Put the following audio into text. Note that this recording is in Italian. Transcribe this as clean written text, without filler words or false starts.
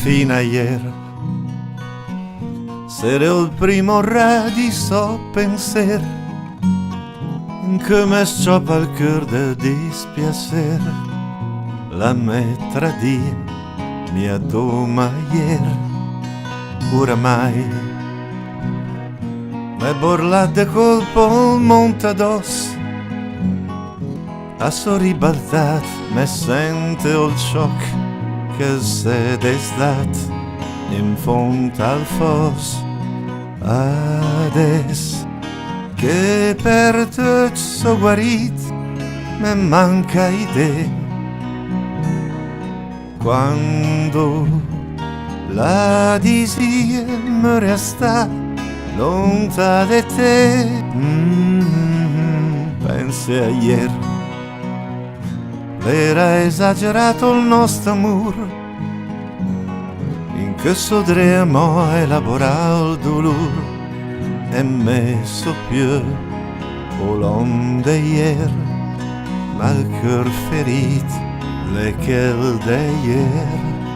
fino a ieri. Sarò il primo re di so penser che mi scioppa il cœur de dispiacer. La me tradì mia doma ieri, oramai m'è borlata de colpo il monte addosso. A so ribaltat me sente il shock che se destat in fondo al fosso. Adesso che per te so guarit me manca idea, quando la disia me resta lontana da te. Pensi a ieri, era esagerato il nostro amor, in che sodremo a elaborare il dolore e messo più l'onde ieri, ma il cœur ferito le che de ieri.